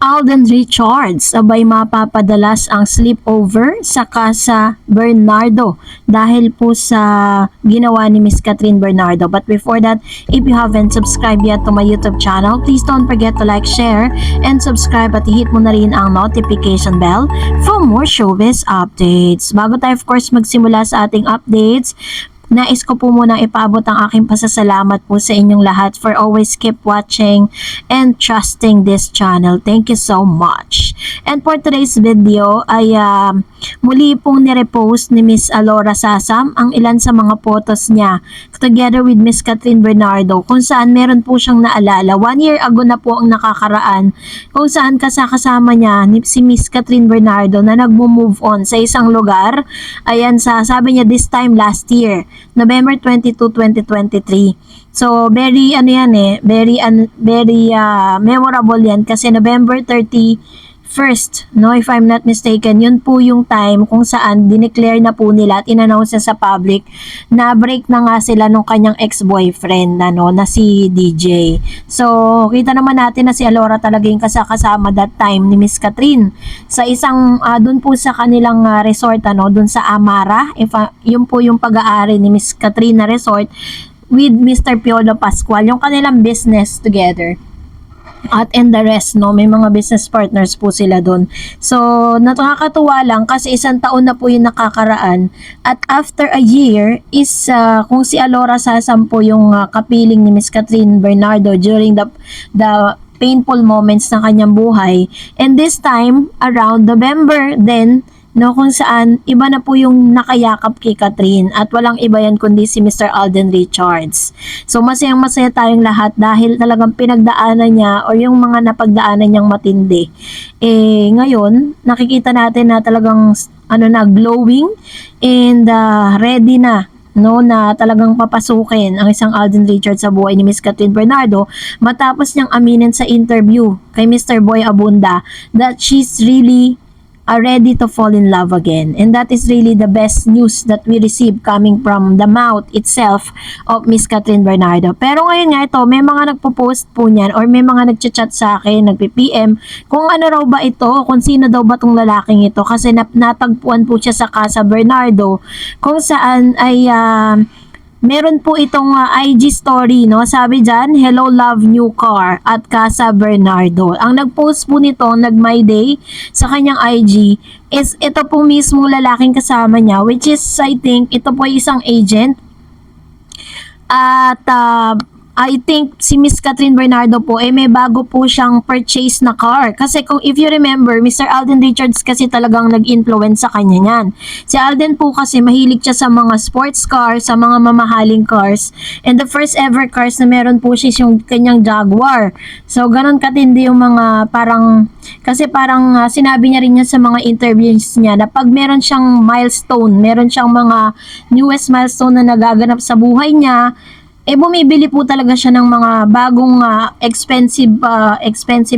Alden Richards, abay mapapadalas ang sleepover sa Casa Bernardo dahil po sa ginawa ni Miss Catherine Bernardo. But before that, if you haven't subscribed yet to my YouTube channel, please don't forget to like, share, and subscribe at hit mo na rin ang notification bell for more showbiz updates. Bago tayo of course magsimula sa ating updates, nais ko po munang ipaabot ang aking pasasalamat po sa inyong lahat for always keep watching and trusting this channel. Thank you so much. And for today's video ay muli pong nirepost ni Miss Alora Sasam ang ilan sa mga photos niya together with Miss Catherine Bernardo, kung saan meron po siyang naalala. 1 year ago na po ang nakakaraan kung saan kasama niya si Miss Catherine Bernardo na nagmo-move on sa isang lugar. Ayan, sabi niya this time last year, November 22, 2023. So, very memorable yan kasi November 31st, no, if I'm not mistaken, yun po yung time kung saan dineclare na po nila at in-announce sa public na break na nga sila nung kanyang ex-boyfriend na si DJ. So, kita naman natin na si Alora talaga yung kasama that time ni Miss Catherine sa isang dun po sa kanilang resort, dun sa Amara, yun po yung pag-aari ni Miss Catherine na resort with Mr. Piolo Pascual, yung kanilang business together. And the rest, may mga business partners po sila doon. So, nakakatuwa lang kasi isang taon na po yung nakakaraan. At after a year is kung si Alora Sasam po yung kapiling ni Miss Catherine Bernardo during the painful moments ng kanyang buhay. And this time around November then, kung saan iba na po yung nakayakap kay Catherine at walang iba yan kundi si Mr. Alden Richards. So masayang-masaya tayong lahat dahil talagang pinagdaanan niya o yung mga napagdaanan niyang matindi. Ngayon, nakikita natin na talagang glowing and ready na na talagang papasukin ang isang Alden Richards sa buhay ni Miss Catherine Bernardo matapos niyang aminin sa interview kay Mr. Boy Abunda that she's really are ready to fall in love again. And that is really the best news that we receive coming from the mouth itself of Miss Catherine Bernardo. Pero ngayon nga ito, may mga nagpo-post po niyan or may mga nagchat-chat sa akin, nagpi-PM kung ano raw ba ito, kung sino daw ba tong lalaking ito kasi natagpuan po siya sa Casa Bernardo kung saan ay meron po itong IG story, sabi dyan, hello love new car at Casa Bernardo. Ang nag-post po nito, nag-my day sa kanyang IG is ito po mismo lalaking kasama niya, which is I think ito po isang agent. At I think si Miss Catherine Bernardo po may bago po siyang purchase na car. Kasi kung if you remember, Mr. Alden Richards kasi talagang nag-influence sa kanya niyan. Si Alden po kasi mahilig siya sa mga sports cars, sa mga mamahaling cars. And the first ever cars na meron po siya yung kanyang Jaguar. So ganun katindi yung mga kasi parang sinabi niya rin sa mga interviews niya na pag meron siyang milestone, meron siyang mga newest milestone na nagaganap sa buhay niya, bumibili po talaga siya ng mga bagong expensive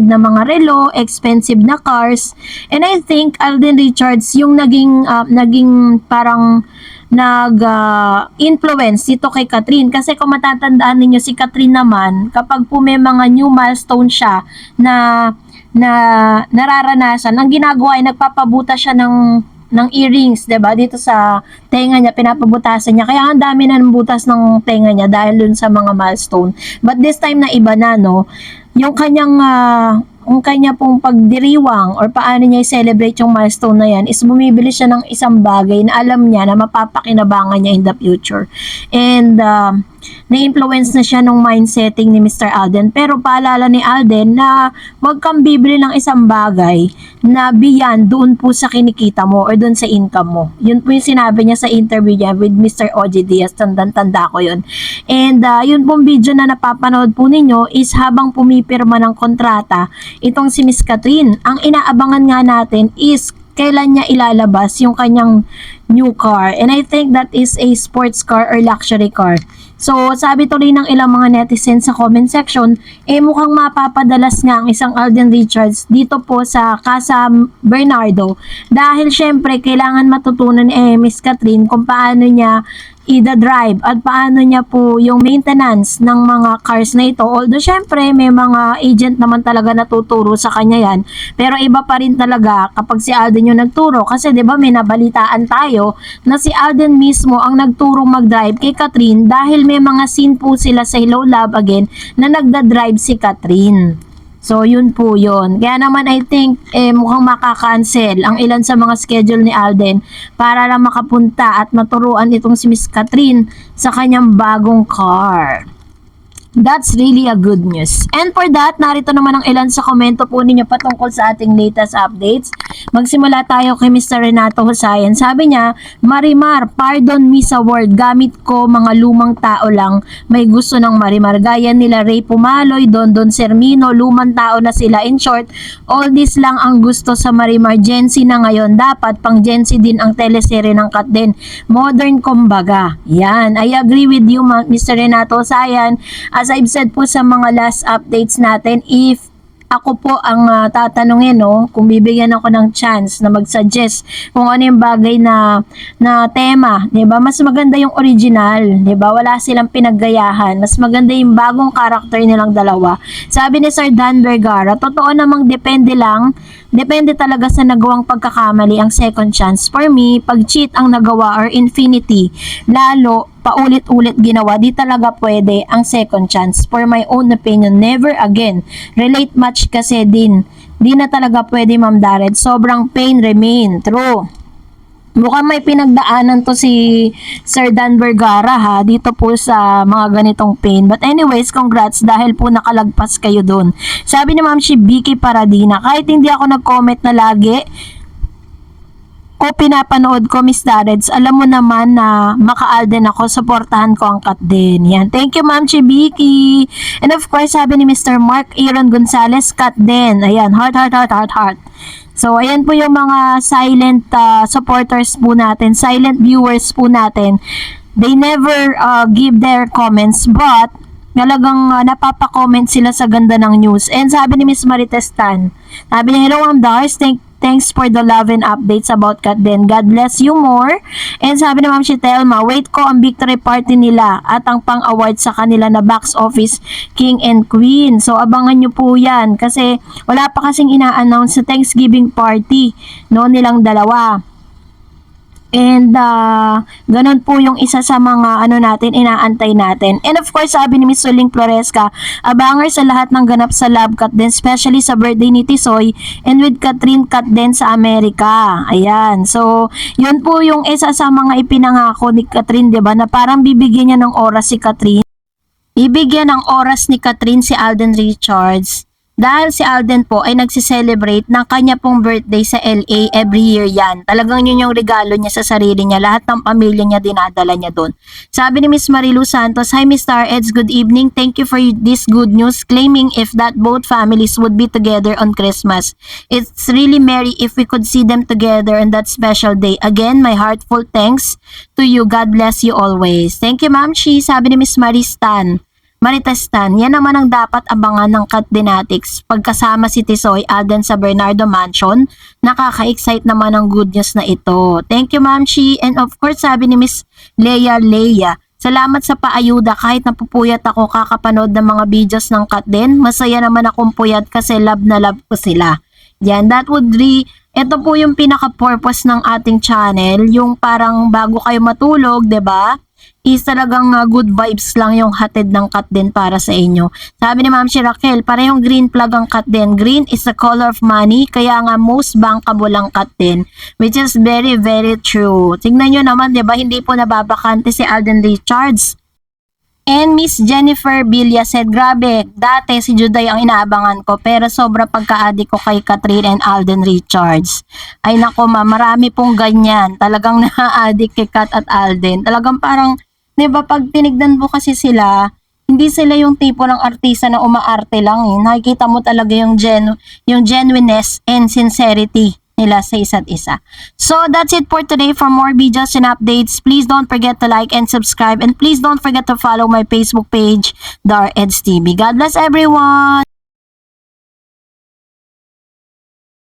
na mga relo, expensive na cars. And I think Alden Richards yung naging parang nag-influence dito kay Catherine. Kasi kung matatandaan ninyo, si Catherine naman, kapag po may mga new milestone siya na nararanasan, ang ginagawa ay nagpapabuta siya ng earrings, 'di ba? Dito sa tenga niya pinapabutasan niya. Kaya ang dami na ng butas ng tenga niya dahil dun sa mga milestone. But this time na iba na, yung kanya pong pagdiriwang or paano niya i-celebrate yung milestone na yan is bumibili siya ng isang bagay na alam niya na mapapakinabangan niya in the future. And na-influence na siya ng mindsetting ni Mr. Alden. Pero paalala ni Alden na wag kang bibili ng isang bagay na beyond doon po sa kinikita mo or doon sa income mo. Yun po yung sinabi niya sa interview niya with Mr. OG Diaz. Tanda ko yun. And yun pong video na napapanood po ninyo is habang pumipirma ng kontrata itong si Miss Catherine. Ang inaabangan nga natin is kailan niya ilalabas yung kanyang new car. And I think that is a sports car or luxury car. So, sabi tuloy ng ilang mga netizens sa comment section, mukhang mapapadalas nga ang isang Alden Richards dito po sa Casa Bernardo dahil syempre kailangan matutunan Miss Catherine kung paano niya i-drive at paano niya po yung maintenance ng mga cars na ito. Although syempre may mga agent naman talaga natuturo sa kanya yan, pero iba pa rin talaga kapag si Alden yung nagturo, kasi 'di ba may nabalitaan tayo na si Alden mismo ang nagturo mag-drive kay Catherine dahil may mga scene po sila sa Hello Love Again na nagda-drive si Catherine. So, yun po yun. Kaya naman I think mukhang makaka-cancel ang ilan sa mga schedule ni Alden para lang makapunta at maturuan itong si Miss Catherine sa kanyang bagong car. That's really a good news. And for that, narito naman ang ilan sa komento po ninyo patungkol sa ating latest updates. Magsimula tayo kay Mr. Renato Husayan. Sabi niya, Marimar, pardon me sa word. Gamit ko mga lumang tao lang. May gusto ng Marimar. Gaya nila Ray Pumaloy, Dondon Sermino, lumang tao na sila. In short, all this lang ang gusto sa Marimar. Gen Z na ngayon. Dapat pang Gen Z din ang teleserye ng Kat din. Modern kumbaga. Yan. I agree with you, Mr. Renato Husayan. As I've said po sa mga last updates natin, if ako po ang tatanungin, no, kung bibigyan ako ng chance na mag-suggest kung ano yung bagay na tema, 'di ba? Mas maganda yung original, 'di ba? Wala silang pinaggayahan. Mas maganda yung bagong character nilang dalawa. Sabi ni Sir Dan Vergara, totoo namang depende talaga sa nagawang pagkakamali ang second chance. For me, pag cheat ang nagawa or infinity, lalo paulit-ulit ginawa, di talaga pwede ang second chance. For my own opinion, never again. Relate match kasi din. Di na talaga pwede, Ma'am Dared. Sobrang pain remain. True. Mukhang may pinagdaanan to si Sir Dan Vergara ha, dito po sa mga ganitong pain. But anyways, congrats dahil po nakalagpas kayo doon. Sabi ni Ma'am si Vicky Paradina, kahit hindi ako nag-comment na lagi, ko pinapanood ko, Miss Dareds, alam mo naman na maka-Alden ako, supportahan ko ang Kat din. Yan. Thank you, Ma'am Chibiki. And of course, sabi ni Mr. Mark Aaron Gonzalez, Kat din. Ayan, heart. So, ayan po yung mga silent supporters po natin, silent viewers po natin. They never give their comments, but talagang napapa-comment sila sa ganda ng news. And sabi ni Miss Marites Tan, sabi niya, hello, Ma'am Dars, thanks for the love and updates about Kat din. God bless you more. And sabi ni Ma'am Chitelma, wait ko ang victory party nila at ang pang-award sa kanila na box office King and Queen. So, abangan nyo po yan kasi wala pa kasing ina-announce sa Thanksgiving party, no, nilang dalawa. And ganun po yung isa sa mga inaantay natin. And of course, sabi ni Miss Suling Floresca, abangar sa lahat ng ganap sa Love Kat din, especially sa birthday ni Tisoy and with Catherine Kat din sa Amerika. Ayan. So, yun po yung isa sa mga ipinangako ni Catherine, 'di ba? Na parang bibigyan niya ng oras si Catherine. Bibigyan ng oras ni Catherine si Alden Richards. Dahil si Alden po ay nagsiselebrate ng kanya pong birthday sa LA every year yan. Talagang yun yung regalo niya sa sarili niya. Lahat ng pamilya niya dinadala niya doon. Sabi ni Miss Marilu Santos, hi Miss Star Eds, good evening. Thank you for this good news. Claiming if that both families would be together on Christmas. It's really merry if we could see them together on that special day. Again, my heartfelt thanks to you. God bless you always. Thank you, Ma'am Shi. Sabi ni Miss Marites Tan, yan naman ang dapat abangan ng Kat Dinatics. Pagkasama si Tisoy Alden sa Bernardo Mansion, nakaka-excite naman ang good news na ito. Thank you, Ma'am Chi. And of course, sabi ni Miss Leia, salamat sa paayuda kahit napupuyat ako kakapanood ng mga videos ng Kat din. Masaya naman akong puyat kasi love na love ko sila. Yan, ito po yung pinaka-purpose ng ating channel, yung parang bago kayo matulog, 'di ba? Is talagang good vibes lang yung hatid ng Kat din para sa inyo. Sabi ni Ma'am si Raquel, parehong green flag ang Kat din. Green is the color of money, kaya nga most bankable ang Kat din. Which is very, very true. Tingnan nyo naman, di ba, hindi po nababakante si Alden Richards. And Miss Jennifer Villa said, grabe, dati si Juday ang inaabangan ko, pero sobra pagka-addict ko kay Catherine and Alden Richards. Ay nako ma, marami pong ganyan. Talagang na-addict kay Kat at Alden. Talagang parang, di ba, pag tinignan mo kasi sila, hindi sila yung tipo ng artista na umaarte lang eh. Nakikita mo talaga yung genuineness and sincerity nila sa isa't isa. So that's it for today. For more videos and updates, please don't forget to like and subscribe, and please don't forget to follow my Facebook page, Dar Eds TV. God bless everyone!